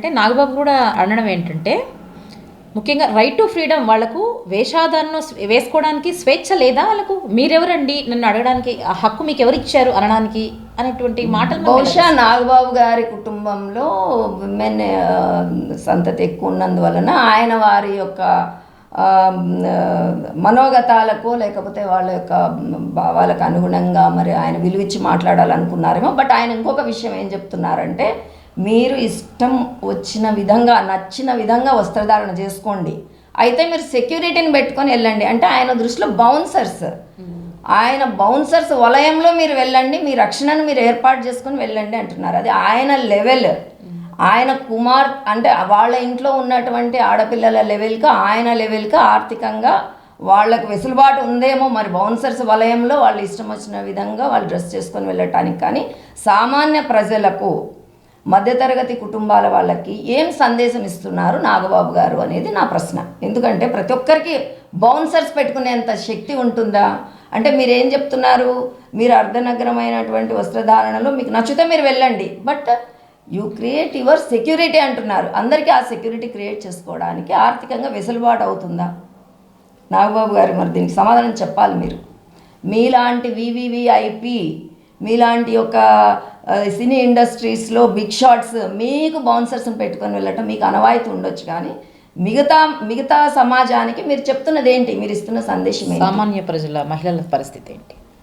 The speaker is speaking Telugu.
అంటే నాగబాబు కూడా అనడం ఏంటంటే ముఖ్యంగా రైట్ టు ఫ్రీడమ్ వాళ్ళకు వేషాధారణ వేసుకోవడానికి స్వేచ్ఛ లేదా వాళ్ళకు మీరెవరండి నన్ను అడగడానికి ఆ హక్కు మీకు ఎవరు ఇచ్చారు అనడానికి అనేటువంటి మాటలు బహుశా నాగబాబు గారి కుటుంబంలో విమెన్ సంతతి ఎక్కువ ఉన్నందువలన ఆయన వారి యొక్క మనోగతాలకు లేకపోతే వాళ్ళ యొక్క భావాలకు అనుగుణంగా మరి ఆయన విలువిచ్చి మాట్లాడాలనుకున్నారేమో. బట్ ఆయన ఇంకొక విషయం ఏం చెప్తున్నారంటే, మీరు ఇష్టం వచ్చిన విధంగా నచ్చిన విధంగా వస్త్రధారణ చేసుకోండి, అయితే మీరు సెక్యూరిటీని పెట్టుకొని వెళ్ళండి. అంటే ఆయన దృష్టిలో ఆయన బౌన్సర్స్ వలయంలో మీరు వెళ్ళండి, మీ రక్షణను మీరు ఏర్పాటు చేసుకొని వెళ్ళండి అంటున్నారు. అది ఆయన లెవెల్, ఆయన కుమార్ అంటే వాళ్ళ ఇంట్లో ఉన్నటువంటి ఆడపిల్లల లెవెల్కి ఆయన లెవెల్కి ఆర్థికంగా వాళ్ళకు వెసులుబాటు ఉందేమో. మరి బౌన్సర్స్ వలయంలో వాళ్ళు ఇష్టం వచ్చిన విధంగా వాళ్ళు డ్రెస్ చేసుకొని వెళ్ళటానికి, కానీ సామాన్య ప్రజలకు మధ్యతరగతి కుటుంబాల వాళ్ళకి ఏం సందేశం ఇస్తున్నారు నాగబాబు గారు అనేది నా ప్రశ్న. ఎందుకంటే ప్రతి ఒక్కరికి బౌన్సర్స్ పెట్టుకునేంత శక్తి ఉంటుందా అంటే మీరేం చెప్తున్నారు, మీరు అర్ధనగరమైనటువంటి వస్త్రధారణలో మీకు నచ్చితే మీరు వెళ్ళండి, but you create your security అంటున్నారు. అందరికీ ఆ సెక్యూరిటీ క్రియేట్ చేసుకోవడానికి ఆర్థికంగా వెసులుబాటు అవుతుందా? నాగబాబు గారు మరి దీనికి సమాధానం చెప్పాలి. మీరు మీలాంటి వివివిఐపి, మీలాంటి యొక్క సినీ ఇండస్ట్రీస్లో బిగ్ షాట్స్ మీకు బౌన్సర్స్ని పెట్టుకొని వెళ్ళటం మీకు అనవాయితీ ఉండొచ్చు, కానీ మిగతా సమాజానికి మీరు చెప్తున్నది ఏంటి? మీరు ఇస్తున్న సందేశం ఏంటి? సామాన్య ప్రజల మహిళల పరిస్థితి ఏంటి?